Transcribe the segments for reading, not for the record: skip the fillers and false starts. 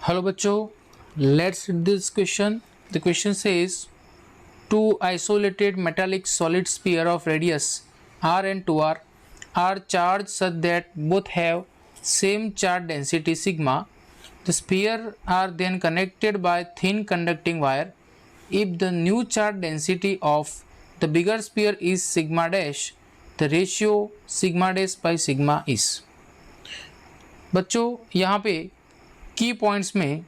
Hello बच्चों, let's read this question. The question says two isolated metallic solid sphere of radius r and 2r are charged such that both have same charge density sigma. The sphere are then connected by thin conducting wire. If the new charge density of the bigger sphere is sigma dash, the ratio sigma dash by sigma is. बच्चों यहाँ पे की points में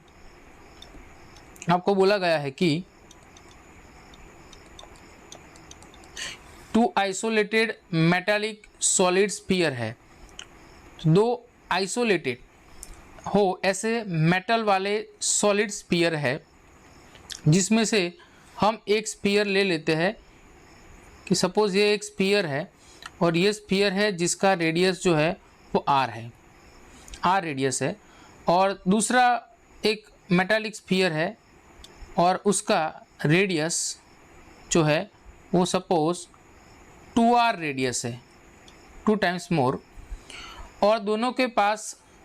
आपको बोला गया है कि two isolated metallic solid sphere है. दो आइसोलेटेड हो ऐसे मेटल वाले सॉलिड स्फीयर है जिसमें से हम एक स्फीयर ले लेते हैं कि सपोज ये एक स्फीयर है और ये स्फीयर है जिसका रेडियस जो है वो आर है, आर रेडियस है, और दूसरा एक मेटालिक स्फीयर है और उसका रेडियस जो है वो सपोज 2r रेडियस है, 2 टाइम्स मोर, और दोनों के पास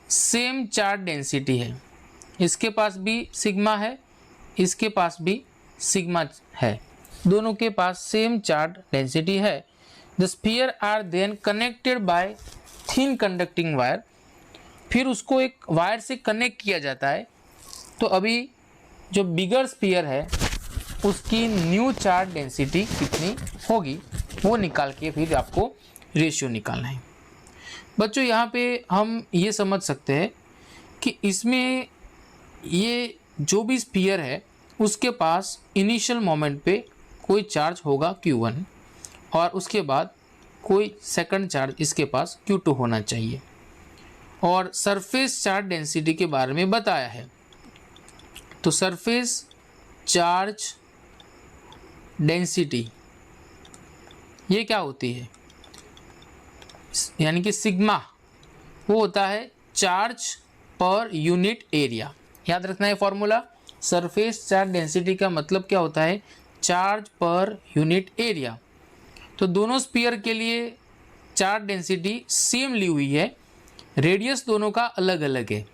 सेम चार्ज डेंसिटी है. इसके पास भी सिग्मा है, इसके पास भी सिग्मा है, दोनों के पास सेम चार्ज डेंसिटी है. The sphere are then connected by thin conducting wire. फिर उसको एक वायर से कनेक्ट किया जाता है. तो अभी जो बिगर स्फीयर है उसकी न्यू चार्ज डेंसिटी कितनी होगी वो निकाल के फिर आपको रेशियो निकालना है. बच्चों यहाँ पे हम ये समझ सकते हैं कि इसमें ये जो भी स्फीयर है उसके पास इनिशियल मोमेंट पे कोई चार्ज होगा Q1 और उसके बाद कोई सेकंड चार्ज इसके पास Q2 होना चाहिए. और सरफेस चार्ज डेंसिटी के बारे में बताया है. तो सरफेस चार्ज डेंसिटी ये क्या होती है, यानी कि सिग्मा वो होता है चार्ज पर यूनिट एरिया. याद रखना है फॉर्मूला. सरफेस चार्ज डेंसिटी का मतलब क्या होता है, चार्ज पर यूनिट एरिया. तो दोनों स्फीयर के लिए चार्ज डेंसिटी सेम ली हुई है, रेडियस दोनों का अलग अलग है.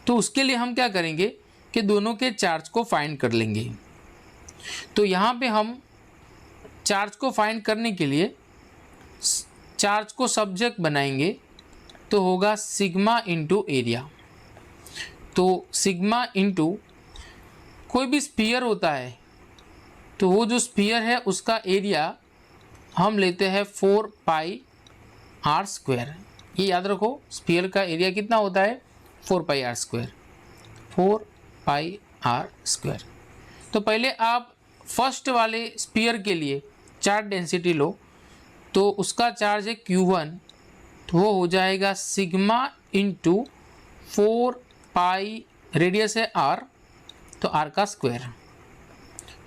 तो उसके लिए हम क्या करेंगे कि दोनों के चार्ज को फाइंड कर लेंगे. तो यहाँ पे हम चार्ज को फाइंड करने के लिए चार्ज को सब्जेक्ट बनाएंगे तो होगा सिग्मा इंटू एरिया. तो सिग्मा इंटू कोई भी स्फीयर होता है तो वो जो स्फीयर है उसका एरिया हम लेते हैं 4 पाई आर स्क्वायर. ये याद रखो, स्फीयर का एरिया कितना होता है 4 pi r square, 4 pi r square. तो पहले आप फर्स्ट वाले स्फीयर के लिए चार्ज डेंसिटी लो. तो उसका चार्ज है Q1, तो वो हो जाएगा सिग्मा इंटू 4 पाई, रेडियस है R, तो R का स्क्वायर.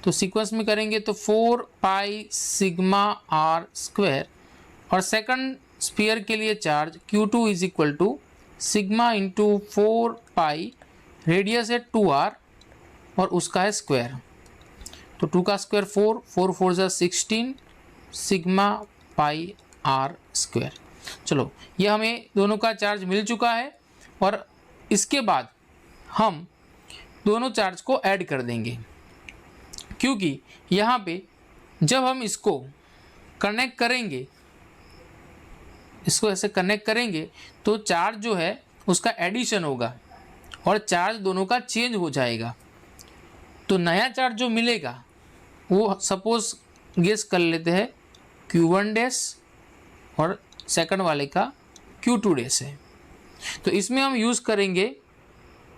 तो सीक्वेंस में करेंगे तो 4 पाई सिग्मा R स्क्वायर. और सेकंड स्फीयर के लिए charge Q2 is equal to sigma into 4 pi, radius है 2R और उसका है स्क्वायर. तो 2 का स्क्वायर 4, 4 4 जा 16 सिग्मा पाई R स्क्वायर. चलो, ये हमें दोनों का चार्ज मिल चुका है और इसके बाद हम दोनों चार्ज को ऐड कर देंगे, क्योंकि यहाँ पे जब हम इसको कनेक्ट करेंगे, इसको ऐसे कनेक्ट करेंगे तो चार्ज जो है उसका एडिशन होगा और चार्ज दोनों का चेंज हो जाएगा. तो नया चार्ज जो मिलेगा वो सपोज गेस कर लेते हैं Q1 डैश और सेकंड वाले का Q2 डैश है. तो इसमें हम यूज़ करेंगे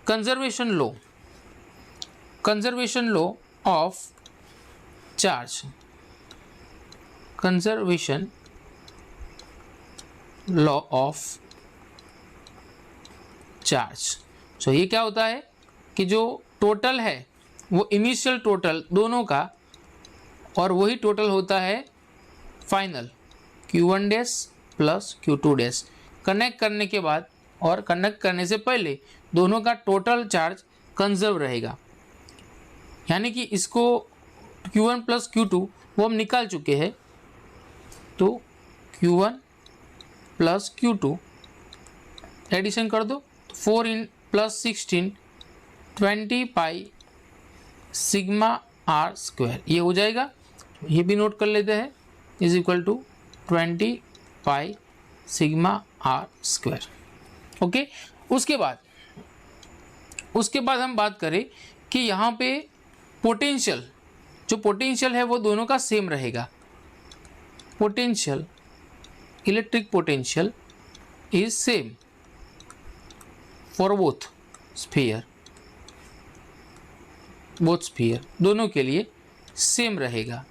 conservation law, conservation law of charge, conservation law of charge. So ये क्या होता है कि जो टोटल है वो इनिशियल टोटल दोनों का और वही टोटल होता है final Q1 dash plus Q2 dash. Connect करने के बाद और कनेक्ट करने से पहले दोनों का टोटल चार्ज कंजर्व रहेगा. यानी कि इसको Q1 प्लस Q2 वो हम निकाल चुके हैं. तो Q1 प्लस Q2 एडिशन कर दो, 4 plus 16 20 pi sigma R square, ये हो जाएगा, ये भी नोट कर लेते हैं, is equal to 20 pi sigma R square. Okay, उसके बाद हम बात करें कि यहाँ पे पोटेंशियल, जो पोटेंशियल है वो दोनों का सेम रहेगा। Potential, electric potential is same for both sphere, दोनों के लिए सेम रहेगा।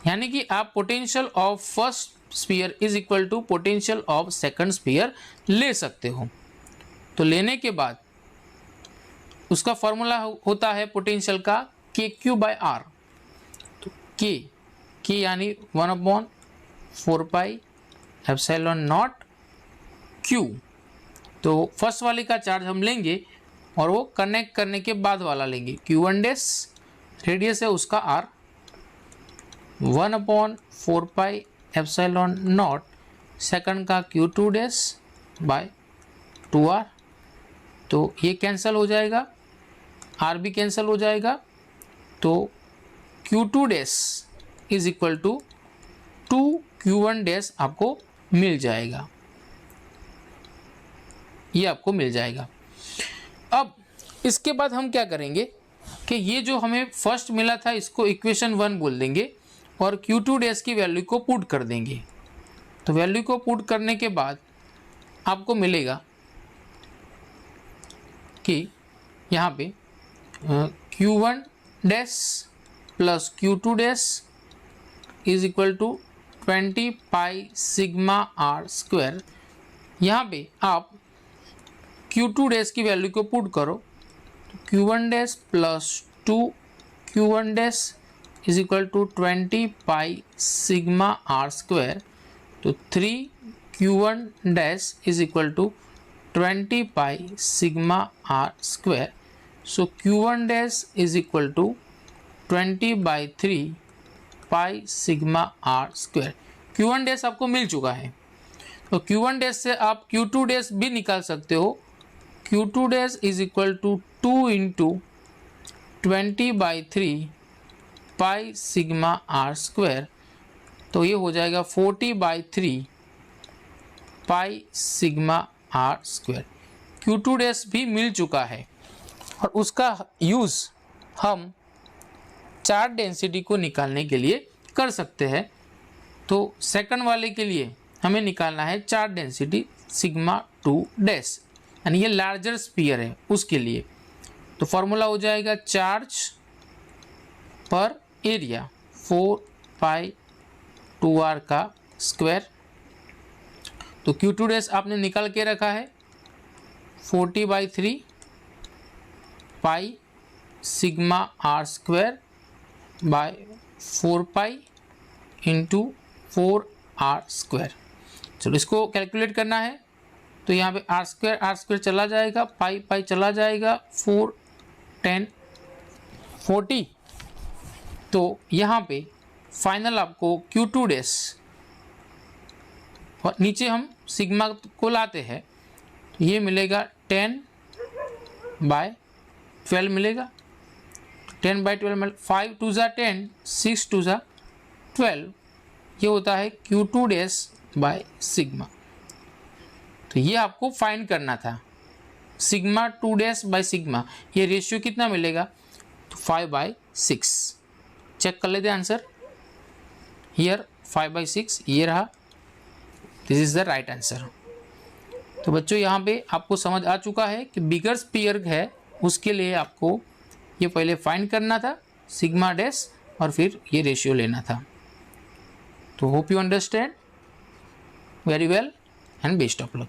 यानी कि आप potential of first sphere is equal to potential of second sphere ले सकते हो। तो लेने के बाद उसका फॉर्मूला होता है पोटेंशियल का के क्यू बाय आर। तो के यानी 1/4 पाई एप्सिलॉन नॉट क्यू। तो फर्स्ट वाले का चार्ज हम लेंगे और वो कनेक्ट करने के बाद वाला लेंगे, Q1 डैश रेडियस है उसका R, 1/4 pi epsilon not second का Q2 डैश बाय 2R। तो ये कैंसिल हो जाएगा, R भी कैंसिल हो जाएगा, तो Q2 dash is equal to 2Q1 dash आपको मिल जाएगा, ये आपको मिल जाएगा। अब इसके बाद हम क्या करेंगे कि ये जो हमें फर्स्ट मिला था इसको इक्वेशन 1 बोल देंगे और Q2 डैश की वैल्यू को पुट कर देंगे। तो वैल्यू को पुट करने के बाद आपको मिलेगा कि यहाँ पे Q1 dash plus Q2 dash is equal to 20 pi sigma R square. यहाँ पे आप Q2 डैश की वैल्यू को पुट करो, तो Q1 dash plus 2Q1 dash is equal to 20 pi sigma R square. तो 3Q1 dash is equal to 20 pi sigma R square. So Q1 dash is equal to 20/3 pi sigma R square. Q1 dash आपको मिल चुका है, तो Q1 dash से आप Q2 dash भी निकाल सकते हो। Q2 dash is equal to 2 into 20/3 pi sigma R square. तो ये हो जाएगा 40/3 pi sigma R square. Q2 dash भी मिल चुका है और उसका यूज़ हम चार्ज डेंसिटी को निकालने के लिए कर सकते हैं। तो सेकंड वाले के लिए हमें निकालना है चार्ज डेंसिटी सिग्मा 2 डैश, यानी ये लार्जर स्फीयर है उसके लिए। तो फॉर्मूला हो जाएगा चार्ज पर एरिया 4 पाई 2R का स्क्वायर। तो Q2 डैश आपने निकाल के रखा है 40/3 pi sigma R square by 4 pi into 4R square. चलो इसको कैलकुलेट करना है, तो यहाँ पे आर स्क्वायर चला जाएगा, पाई चला जाएगा, 4 10 40। तो यहाँ पे फाइनल आपको Q2 डैश और नीचे हम सिग्मा को लाते हैं, तो ये मिलेगा 10/12 मिलेगा। 10/12 5 2 ज़ा 10, 6 2 ज़ा 12, ये होता है Q2 डैश बाय सिग्मा। तो ये आपको फाइंड करना था, सिग्मा 2 डैश बाय सिग्मा, ये रेशियो कितना मिलेगा, तो 5/6। चेक कर लेते हैं आंसर, हियर 5/6 ये रहा, this is the right answer. तो बच्चों यहाँ पे आपको समझ आ चुका है कि बिगर स्फीयर है उसके लिए आपको ये पहले फाइंड करना था सिग्मा डैश और फिर ये रेशियो लेना था। तो hope you understand very well and best of luck.